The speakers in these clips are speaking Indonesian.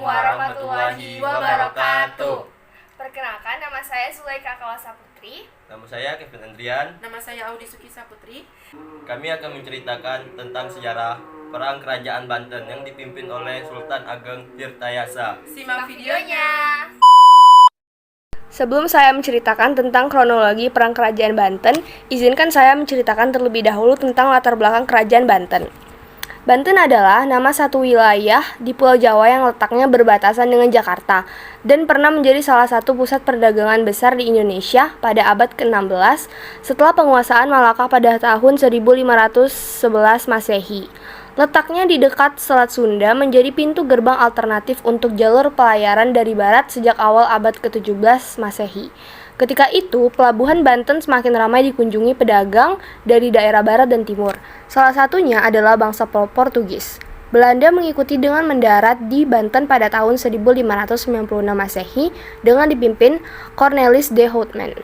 warahmatullahi wabarakatuh. Perkenalkan, nama saya Zulaika Kawasa Putri. Nama saya Kevin Andrian. Nama saya Audi Sukisa Putri. Kami akan menceritakan tentang sejarah perang kerajaan Banten yang dipimpin oleh Sultan Ageng Tirtayasa. Simak videonya. Sebelum saya menceritakan tentang kronologi perang kerajaan Banten, izinkan saya menceritakan terlebih dahulu tentang latar belakang kerajaan Banten. Banten adalah nama satu wilayah di Pulau Jawa yang letaknya berbatasan dengan Jakarta dan pernah menjadi salah satu pusat perdagangan besar di Indonesia pada abad ke-16 setelah penguasaan Malaka pada tahun 1511 Masehi. Letaknya di dekat Selat Sunda menjadi pintu gerbang alternatif untuk jalur pelayaran dari barat sejak awal abad ke-17 Masehi. Ketika itu, pelabuhan Banten semakin ramai dikunjungi pedagang dari daerah barat dan timur. Salah satunya adalah bangsa Portugis. Belanda mengikuti dengan mendarat di Banten pada tahun 1596 Masehi dengan dipimpin Cornelis de Houtman.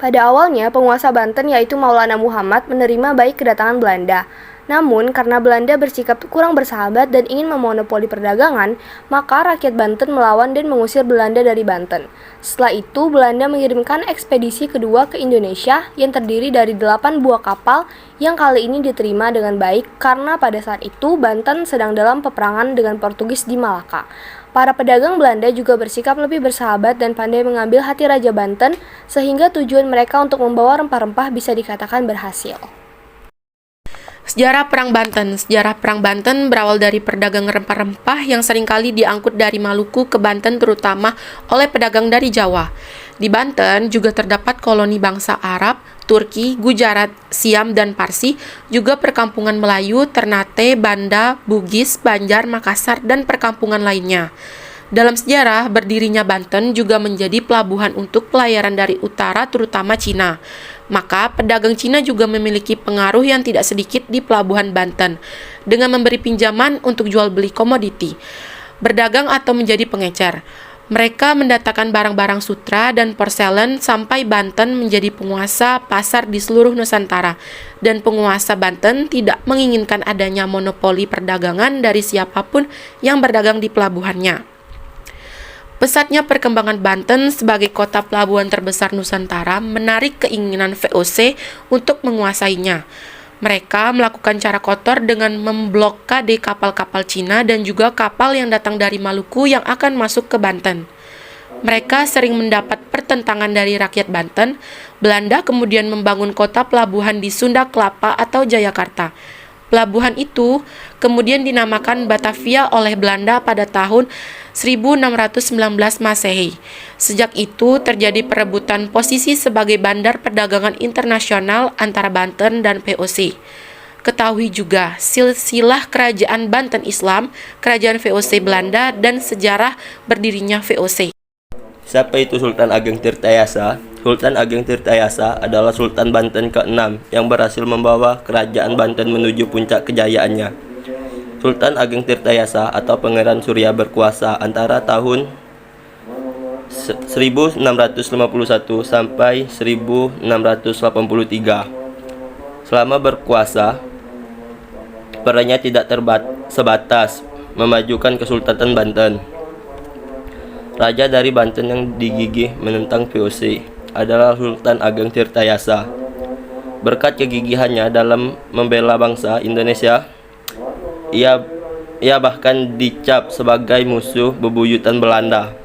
Pada awalnya, penguasa Banten yaitu Maulana Muhammad menerima baik kedatangan Belanda. Namun, karena Belanda bersikap kurang bersahabat dan ingin memonopoli perdagangan, maka rakyat Banten melawan dan mengusir Belanda dari Banten. Setelah itu, Belanda mengirimkan ekspedisi kedua ke Indonesia yang terdiri dari 8 buah kapal yang kali ini diterima dengan baik karena pada saat itu Banten sedang dalam peperangan dengan Portugis di Malaka. Para pedagang Belanda juga bersikap lebih bersahabat dan pandai mengambil hati Raja Banten sehingga tujuan mereka untuk membawa rempah-rempah bisa dikatakan berhasil. Sejarah Perang Banten. Sejarah Perang Banten berawal dari perdagangan rempah-rempah yang seringkali diangkut dari Maluku ke Banten terutama oleh pedagang dari Jawa. Di Banten juga terdapat koloni bangsa Arab, Turki, Gujarat, Siam, dan Parsi, juga perkampungan Melayu, Ternate, Banda, Bugis, Banjar, Makassar, dan perkampungan lainnya. Dalam sejarah, berdirinya Banten juga menjadi pelabuhan untuk pelayaran dari utara terutama Cina. Maka, pedagang Cina juga memiliki pengaruh yang tidak sedikit di pelabuhan Banten dengan memberi pinjaman untuk jual beli komoditi, berdagang atau menjadi pengecer. Mereka mendatangkan barang-barang sutra dan porselen sampai Banten menjadi penguasa pasar di seluruh Nusantara. Dan penguasa Banten tidak menginginkan adanya monopoli perdagangan dari siapapun yang berdagang di pelabuhannya. Pesatnya perkembangan Banten sebagai kota pelabuhan terbesar Nusantara menarik keinginan VOC untuk menguasainya. Mereka melakukan cara kotor dengan memblokade kapal-kapal Cina dan juga kapal yang datang dari Maluku yang akan masuk ke Banten. Mereka sering mendapat pertentangan dari rakyat Banten. Belanda kemudian membangun kota pelabuhan di Sunda Kelapa atau Jayakarta. Pelabuhan itu kemudian dinamakan Batavia oleh Belanda pada tahun 1619 Masehi. Sejak itu terjadi perebutan posisi sebagai bandar perdagangan internasional antara Banten dan VOC. Ketahui juga silsilah kerajaan Banten Islam, kerajaan VOC Belanda, dan sejarah berdirinya VOC. Siapa itu Sultan Ageng Tirtayasa? Sultan Ageng Tirtayasa adalah Sultan Banten ke-6 yang berhasil membawa kerajaan Banten menuju puncak kejayaannya. Sultan Ageng Tirtayasa atau Pangeran Surya berkuasa antara tahun 1651 sampai 1683. Selama berkuasa, perannya tidak sebatas memajukan Kesultanan Banten. Raja dari Banten yang digigih menentang VOC adalah Sultan Ageng Tirtayasa. Berkat kegigihannya dalam membela bangsa Indonesia, ia bahkan dicap sebagai musuh bebuyutan Belanda.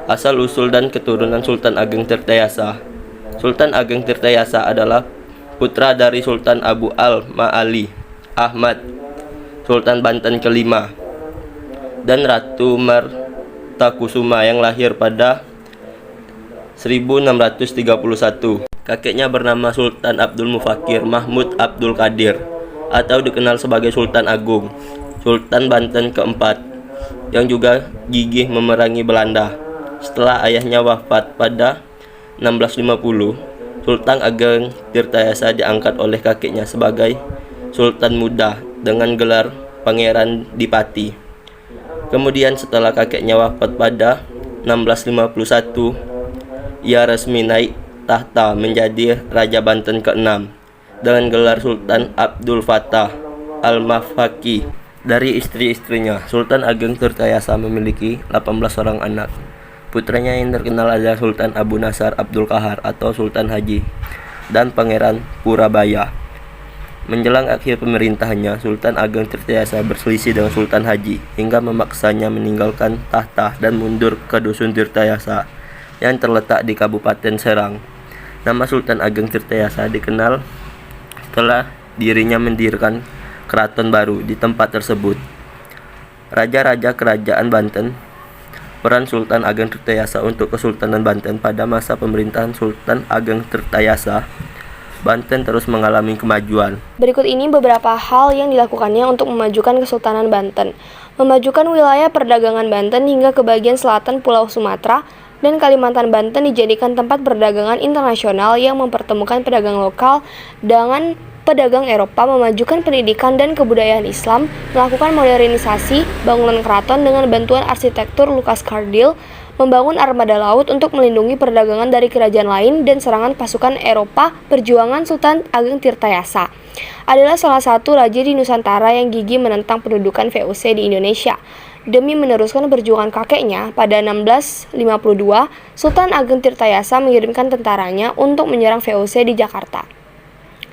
Asal-usul dan keturunan Sultan Ageng Tirtayasa. Sultan Ageng Tirtayasa adalah putra dari Sultan Abu al-Ma'ali Ahmad, Sultan Banten ke-5, dan Ratu Martakusuma yang lahir pada 1631. Kakeknya bernama Sultan Abdul Mufakir Mahmud Abdul Qadir atau dikenal sebagai Sultan Agung, Sultan Banten keempat, yang juga gigih memerangi Belanda. Setelah ayahnya wafat pada 1650, Sultan Ageng Tirtayasa diangkat oleh kakeknya sebagai Sultan Muda dengan gelar Pangeran Dipati. Kemudian setelah kakeknya wafat pada 1651, ia resmi naik tahta menjadi Raja Banten ke-6 dengan gelar Sultan Abdul Fattah Al-Mafaki. Dari istri-istrinya, Sultan Ageng Tirtayasa memiliki 18 orang anak. Putranya yang terkenal adalah Sultan Abu Nasar Abdul Qahar atau Sultan Haji dan Pangeran Purabaya. Menjelang akhir pemerintahannya, Sultan Ageng Tirtayasa berselisih dengan Sultan Haji hingga memaksanya meninggalkan tahta dan mundur ke Dusun Tirtayasa yang terletak di Kabupaten Serang. Nama Sultan Ageng Tirtayasa dikenal setelah dirinya mendirikan keraton baru di tempat tersebut. Raja-raja Kerajaan Banten. Peran Sultan Ageng Tirtayasa untuk Kesultanan Banten. Pada masa pemerintahan Sultan Ageng Tirtayasa, Banten terus mengalami kemajuan. Berikut ini beberapa hal yang dilakukannya untuk memajukan Kesultanan Banten. Memajukan wilayah perdagangan Banten hingga ke bagian selatan Pulau Sumatera dan Kalimantan. Banten dijadikan tempat perdagangan internasional yang mempertemukan pedagang lokal dengan pedagang Eropa, memajukan pendidikan dan kebudayaan Islam, melakukan modernisasi bangunan keraton dengan bantuan arsitektur Lucas Cardil, membangun armada laut untuk melindungi perdagangan dari kerajaan lain dan serangan pasukan Eropa. Perjuangan Sultan Ageng Tirtayasa adalah salah satu raja di Nusantara yang gigih menentang pendudukan VOC di Indonesia. Demi meneruskan perjuangan kakeknya, pada 1652, Sultan Ageng Tirtayasa mengirimkan tentaranya untuk menyerang VOC di Jakarta.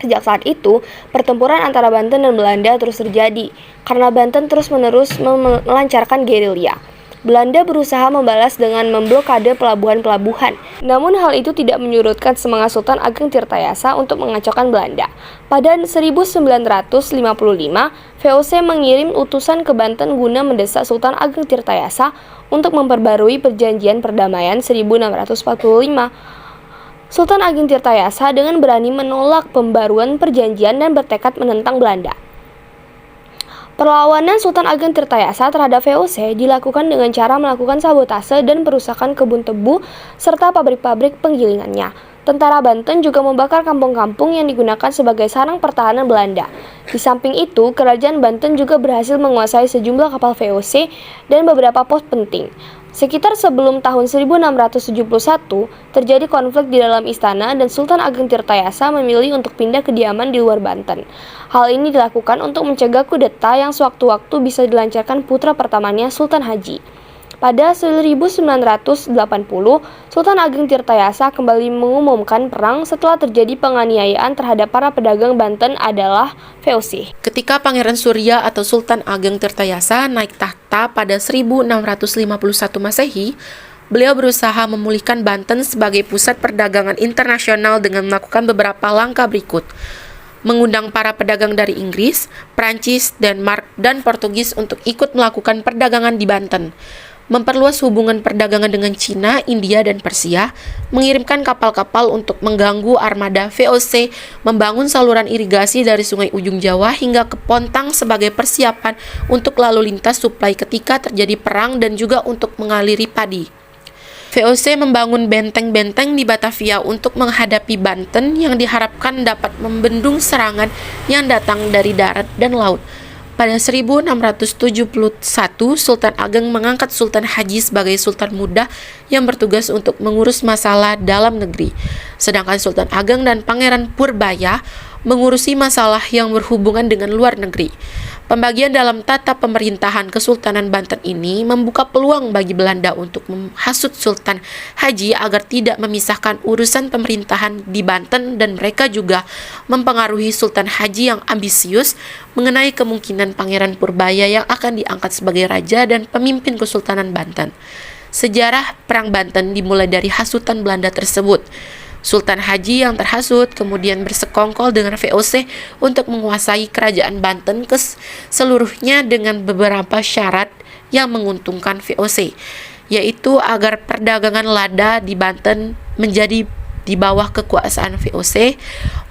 Sejak saat itu, pertempuran antara Banten dan Belanda terus terjadi, karena Banten terus-menerus melancarkan gerilya. Belanda berusaha membalas dengan memblokade pelabuhan-pelabuhan. Namun hal itu tidak menyurutkan semangat Sultan Ageng Tirtayasa untuk mengacaukan Belanda. Pada 1955, VOC mengirim utusan ke Banten guna mendesak Sultan Ageng Tirtayasa untuk memperbarui perjanjian perdamaian 1645. Sultan Ageng Tirtayasa dengan berani menolak pembaruan perjanjian dan bertekad menentang Belanda. Perlawanan Sultan Ageng Tirtayasa terhadap VOC dilakukan dengan cara melakukan sabotase dan perusakan kebun tebu serta pabrik-pabrik penggilingannya. Tentara Banten juga membakar kampung-kampung yang digunakan sebagai sarang pertahanan Belanda. Di samping itu, Kerajaan Banten juga berhasil menguasai sejumlah kapal VOC dan beberapa pos penting. Sekitar sebelum tahun 1671, terjadi konflik di dalam istana dan Sultan Ageng Tirtayasa memilih untuk pindah kediaman di luar Banten. Hal ini dilakukan untuk mencegah kudeta yang sewaktu-waktu bisa dilancarkan putra pertamanya Sultan Haji. Pada 1980, Sultan Ageng Tirtayasa kembali mengumumkan perang setelah terjadi penganiayaan terhadap para pedagang Banten adalah VOC. Ketika Pangeran Surya atau Sultan Ageng Tirtayasa naik tahta pada 1651 Masehi, beliau berusaha memulihkan Banten sebagai pusat perdagangan internasional dengan melakukan beberapa langkah berikut. Mengundang para pedagang dari Inggris, Prancis, Denmark, dan Portugis untuk ikut melakukan perdagangan di Banten. Memperluas hubungan perdagangan dengan Cina, India, dan Persia, mengirimkan kapal-kapal untuk mengganggu armada VOC, membangun saluran irigasi dari Sungai Ujung Jawa hingga ke Pontang sebagai persiapan untuk lalu lintas suplai ketika terjadi perang dan juga untuk mengaliri padi. VOC membangun benteng-benteng di Batavia untuk menghadapi Banten yang diharapkan dapat membendung serangan yang datang dari darat dan laut. Pada 1671, Sultan Ageng mengangkat Sultan Haji sebagai Sultan muda yang bertugas untuk mengurus masalah dalam negeri. Sedangkan Sultan Ageng dan Pangeran Purbaya mengurusi masalah yang berhubungan dengan luar negeri. Pembagian dalam tata pemerintahan Kesultanan Banten ini membuka peluang bagi Belanda untuk menghasut Sultan Haji agar tidak memisahkan urusan pemerintahan di Banten, dan mereka juga mempengaruhi Sultan Haji yang ambisius mengenai kemungkinan Pangeran Purbaya yang akan diangkat sebagai raja dan pemimpin Kesultanan Banten. Sejarah Perang Banten dimulai dari hasutan Belanda tersebut. Sultan Haji yang terhasut kemudian bersekongkol dengan VOC untuk menguasai kerajaan Banten seluruhnya dengan beberapa syarat yang menguntungkan VOC, yaitu agar perdagangan lada di Banten menjadi di bawah kekuasaan VOC,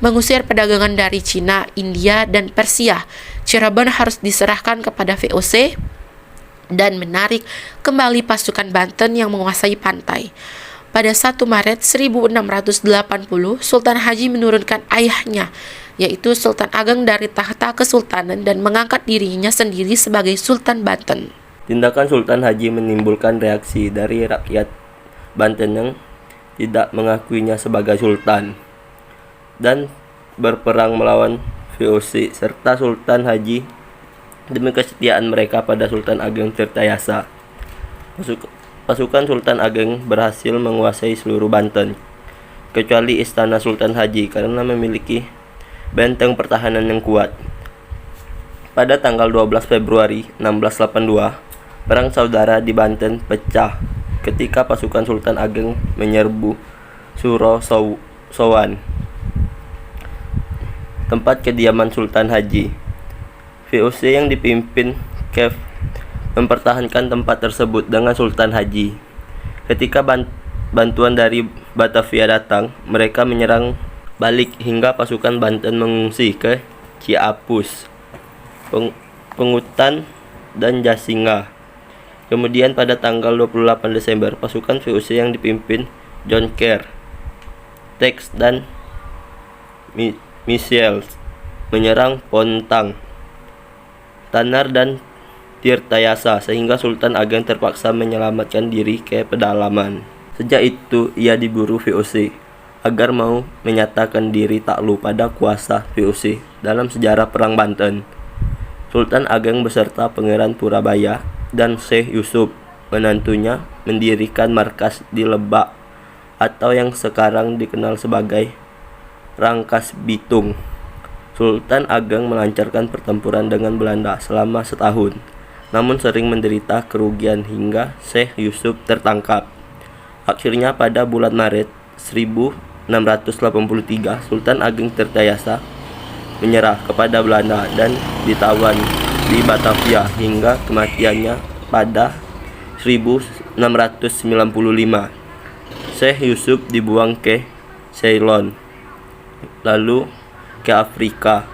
mengusir perdagangan dari Cina, India, dan Persia. Cirebon harus diserahkan kepada VOC dan menarik kembali pasukan Banten yang menguasai pantai. Pada 1 Maret 1680, Sultan Haji menurunkan ayahnya, yaitu Sultan Ageng dari tahta kesultanan dan mengangkat dirinya sendiri sebagai Sultan Banten. Tindakan Sultan Haji menimbulkan reaksi dari rakyat Banten yang tidak mengakuinya sebagai sultan dan berperang melawan VOC, serta Sultan Haji demi kesetiaan mereka pada Sultan Ageng Tirtayasa. Pasukan Sultan Ageng berhasil menguasai seluruh Banten, kecuali Istana Sultan Haji karena memiliki benteng pertahanan yang kuat. Pada tanggal 12 Februari 1682, Perang Saudara di Banten pecah ketika pasukan Sultan Ageng menyerbu Suro Sowan, tempat kediaman Sultan Haji. VOC yang dipimpin Kev mempertahankan tempat tersebut dengan Sultan Haji. Ketika bantuan dari Batavia datang, mereka menyerang balik hingga pasukan Banten mengungsi ke Ciapus, Pengutan, dan Jasinga. Kemudian pada tanggal 28 Desember, pasukan VOC yang dipimpin John Kerr, Tex, dan Michels menyerang Pontang, Tanar, dan Tirtayasa sehingga Sultan Ageng terpaksa menyelamatkan diri ke pedalaman. Sejak itu ia diburu VOC agar mau menyatakan diri takluk pada kuasa VOC dalam sejarah Perang Banten. Sultan Ageng beserta Pangeran Purabaya dan Syekh Yusuf, menantunya, mendirikan markas di Lebak atau yang sekarang dikenal sebagai Rangkas Bitung. Sultan Ageng melancarkan pertempuran dengan Belanda selama setahun, namun sering menderita kerugian hingga Syekh Yusuf tertangkap. Akhirnya pada bulan Maret 1683, Sultan Ageng Tirtayasa menyerah kepada Belanda dan ditawan di Batavia hingga kematiannya pada 1695. Syekh Yusuf dibuang ke Ceylon, lalu ke Afrika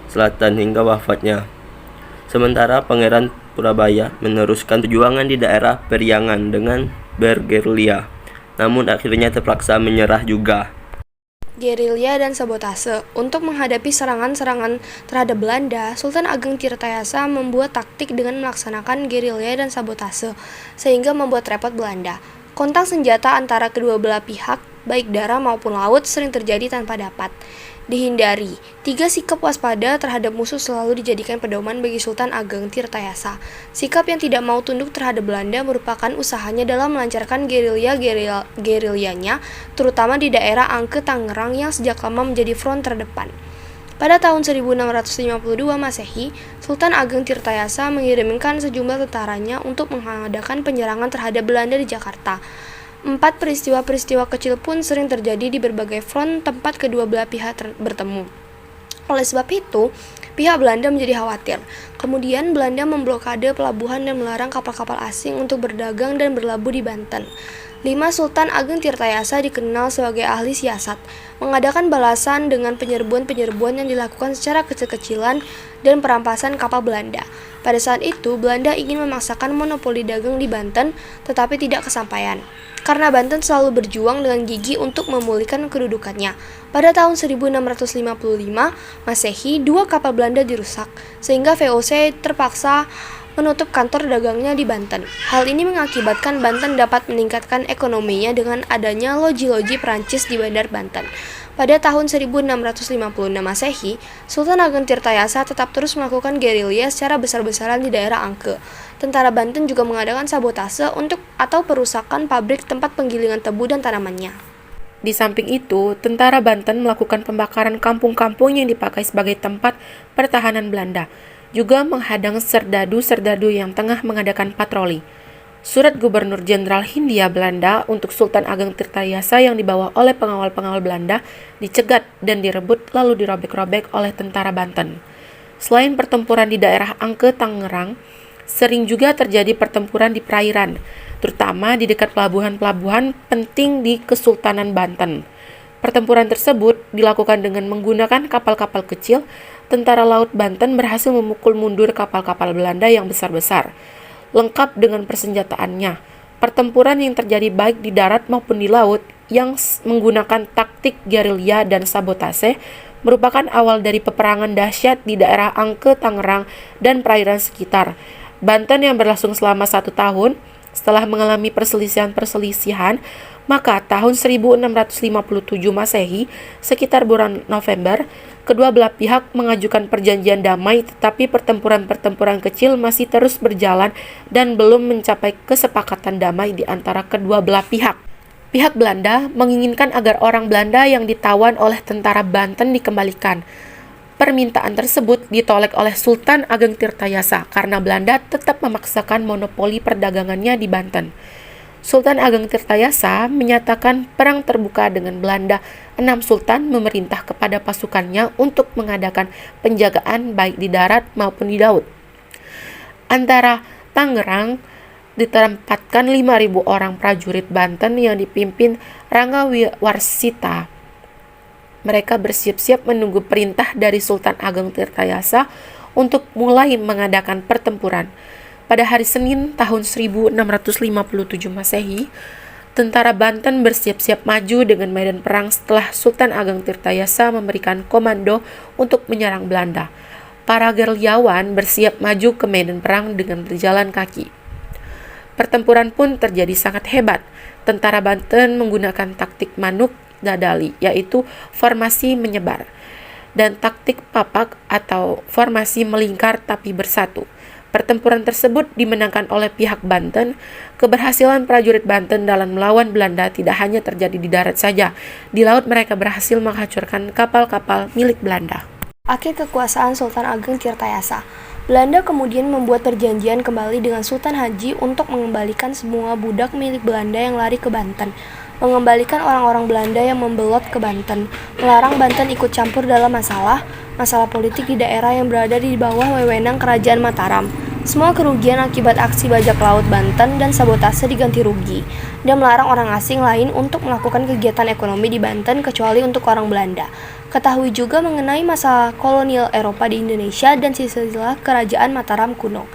Selatan hingga wafatnya. Sementara Pangeran Purabaya meneruskan perjuangan di daerah Periangan dengan bergerilya, namun akhirnya terpaksa menyerah juga. Gerilya dan sabotase. Untuk menghadapi serangan-serangan terhadap Belanda, Sultan Ageng Tirtayasa membuat taktik dengan melaksanakan gerilya dan sabotase, sehingga membuat repot Belanda. Kontak senjata antara kedua belah pihak, baik darat maupun laut, sering terjadi tanpa dapat dihindari. 3 sikap waspada terhadap musuh selalu dijadikan pedoman bagi Sultan Ageng Tirtayasa. Sikap yang tidak mau tunduk terhadap Belanda merupakan usahanya dalam melancarkan gerilyanya, terutama di daerah Angke Tangerang yang sejak lama menjadi front terdepan. Pada tahun 1652 Masehi, Sultan Ageng Tirtayasa mengirimkan sejumlah tentaranya untuk mengadakan penyerangan terhadap Belanda di Jakarta. 4 peristiwa-peristiwa kecil pun sering terjadi di berbagai front tempat kedua belah pihak bertemu. Oleh sebab itu, pihak Belanda menjadi khawatir. Kemudian Belanda memblokade pelabuhan dan melarang kapal-kapal asing untuk berdagang dan berlabuh di Banten. 5. Sultan Ageng Tirtayasa dikenal sebagai ahli siasat, mengadakan balasan dengan penyerbuan-penyerbuan yang dilakukan secara kecil-kecilan dan perampasan kapal Belanda. Pada saat itu, Belanda ingin memaksakan monopoli dagang di Banten, tetapi tidak kesampaian, karena Banten selalu berjuang dengan gigih untuk memulihkan kedudukannya. Pada tahun 1655 Masehi, 2 kapal Belanda dirusak, sehingga VOC terpaksa menutup kantor dagangnya di Banten. Hal ini mengakibatkan Banten dapat meningkatkan ekonominya dengan adanya loji-loji Prancis di Bandar Banten. Pada tahun 1656 Masehi, Sultan Ageng Tirtayasa tetap terus melakukan gerilya secara besar-besaran di daerah Angke. Tentara Banten juga mengadakan sabotase atau perusakan pabrik tempat penggilingan tebu dan tanamannya. Di samping itu, tentara Banten melakukan pembakaran kampung-kampung yang dipakai sebagai tempat pertahanan Belanda, juga menghadang serdadu-serdadu yang tengah mengadakan patroli. Surat Gubernur Jenderal Hindia Belanda untuk Sultan Ageng Tirtayasa yang dibawa oleh pengawal-pengawal Belanda dicegat dan direbut lalu dirobek-robek oleh tentara Banten. Selain pertempuran di daerah Angke Tangerang, sering juga terjadi pertempuran di perairan, terutama di dekat pelabuhan-pelabuhan penting di Kesultanan Banten. Pertempuran tersebut dilakukan dengan menggunakan kapal-kapal kecil. Tentara Laut Banten berhasil memukul mundur kapal-kapal Belanda yang besar-besar, lengkap dengan persenjataannya. Pertempuran yang terjadi baik di darat maupun di laut yang menggunakan taktik gerilya dan sabotase merupakan awal dari peperangan dahsyat di daerah Angke, Tangerang, dan perairan sekitar. Banten yang berlangsung selama 1 tahun setelah mengalami perselisihan, maka tahun 1657 Masehi, sekitar bulan November, Kedua belah pihak mengajukan perjanjian damai, tetapi pertempuran-pertempuran kecil masih terus berjalan dan belum mencapai kesepakatan damai di antara kedua belah pihak. Pihak Belanda menginginkan agar orang Belanda yang ditawan oleh tentara Banten dikembalikan. Permintaan tersebut ditolak oleh Sultan Ageng Tirtayasa karena Belanda tetap memaksakan monopoli perdagangannya di Banten. Sultan Ageng Tirtayasa menyatakan perang terbuka dengan Belanda. 6 sultan memerintah kepada pasukannya untuk mengadakan penjagaan baik di darat maupun di laut. Antara Tangerang ditempatkan 5.000 orang prajurit Banten yang dipimpin Rangga Warsita. Mereka bersiap-siap menunggu perintah dari Sultan Ageng Tirtayasa untuk mulai mengadakan pertempuran. Pada hari Senin tahun 1657 Masehi, tentara Banten bersiap-siap maju dengan medan perang setelah Sultan Ageng Tirtayasa memberikan komando untuk menyerang Belanda. Para gerilyawan bersiap maju ke medan perang dengan berjalan kaki. Pertempuran pun terjadi sangat hebat. Tentara Banten menggunakan taktik manuk dadali, yaitu formasi menyebar, dan taktik papak atau formasi melingkar tapi bersatu. Pertempuran tersebut dimenangkan oleh pihak Banten. Keberhasilan prajurit Banten dalam melawan Belanda tidak hanya terjadi di darat saja. Di laut mereka berhasil menghancurkan kapal-kapal milik Belanda. Akhir kekuasaan Sultan Ageng Tirtayasa. Belanda kemudian membuat perjanjian kembali dengan Sultan Haji untuk mengembalikan semua budak milik Belanda yang lari ke Banten, mengembalikan orang-orang Belanda yang membelot ke Banten, melarang Banten ikut campur dalam masalah politik di daerah yang berada di bawah wewenang Kerajaan Mataram. Semua kerugian akibat aksi bajak laut Banten dan sabotase diganti rugi, dan melarang orang asing lain untuk melakukan kegiatan ekonomi di Banten kecuali untuk orang Belanda. Ketahui juga mengenai masa kolonial Eropa di Indonesia dan silsilah Kerajaan Mataram kuno.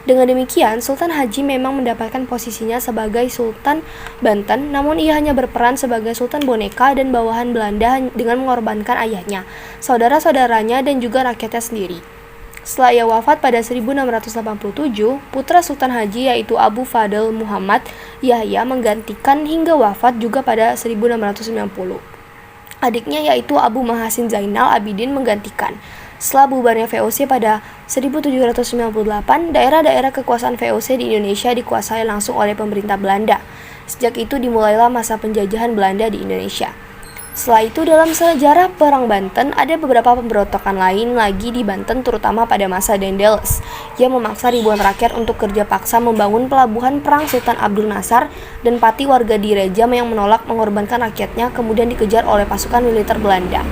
Dengan demikian, Sultan Haji memang mendapatkan posisinya sebagai Sultan Banten, namun ia hanya berperan sebagai Sultan boneka dan bawahan Belanda dengan mengorbankan ayahnya, saudara-saudaranya, dan juga rakyatnya sendiri. Setelah ia wafat pada 1687, putra Sultan Haji yaitu Abu Fadl Muhammad Yahya menggantikan hingga wafat juga pada 1690. Adiknya yaitu Abu Mahasin Zainal Abidin menggantikan. Setelah bubarnya VOC pada 1798, daerah-daerah kekuasaan VOC di Indonesia dikuasai langsung oleh pemerintah Belanda. Sejak itu dimulailah masa penjajahan Belanda di Indonesia. Setelah itu dalam sejarah Perang Banten ada beberapa pemberontakan lain lagi di Banten, terutama pada masa Daendels yang memaksa ribuan rakyat untuk kerja paksa membangun pelabuhan perang Sultan Abdul Nasar dan Pati warga Direja yang menolak mengorbankan rakyatnya kemudian dikejar oleh pasukan militer Belanda.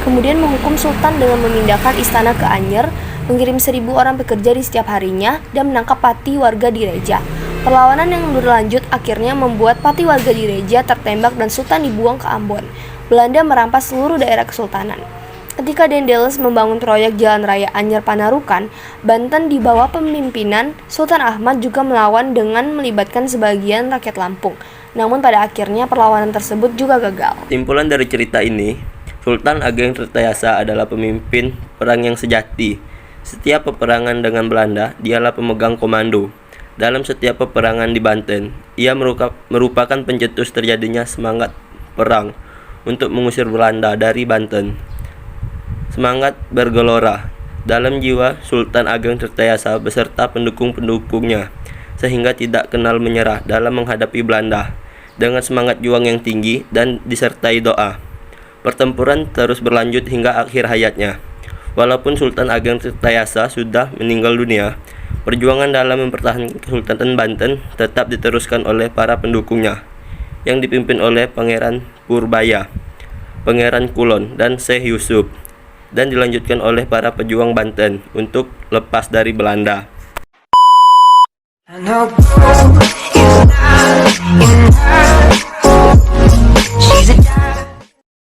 Kemudian menghukum Sultan dengan memindahkan istana ke Anyer, mengirim 1.000 orang pekerja di setiap harinya, dan menangkap Pati warga Direja. Perlawanan yang berlanjut akhirnya membuat Pati warga Direja tertembak dan Sultan dibuang ke Ambon. Belanda merampas seluruh daerah kesultanan. Ketika Daendels membangun proyek Jalan Raya Anyer Panarukan, Banten di bawah pemimpinan Sultan Ahmad juga melawan dengan melibatkan sebagian rakyat Lampung. Namun pada akhirnya perlawanan tersebut juga gagal. Simpulan dari cerita ini, Sultan Ageng Tirtayasa adalah pemimpin perang yang sejati. Setiap peperangan dengan Belanda, dialah pemegang komando. Dalam setiap peperangan di Banten, ia merupakan pencetus terjadinya semangat perang untuk mengusir Belanda dari Banten. Semangat bergelora dalam jiwa Sultan Ageng Tirtayasa beserta pendukung-pendukungnya, sehingga tidak kenal menyerah dalam menghadapi Belanda. Dengan semangat juang yang tinggi dan disertai doa, pertempuran terus berlanjut hingga akhir hayatnya. Walaupun Sultan Ageng Tirtayasa sudah meninggal dunia, perjuangan dalam mempertahankan Kesultanan Banten tetap diteruskan oleh para pendukungnya, yang dipimpin oleh Pangeran Purbaya, Pangeran Kulon, dan Syekh Yusuf, dan dilanjutkan oleh para pejuang Banten untuk lepas dari Belanda. I know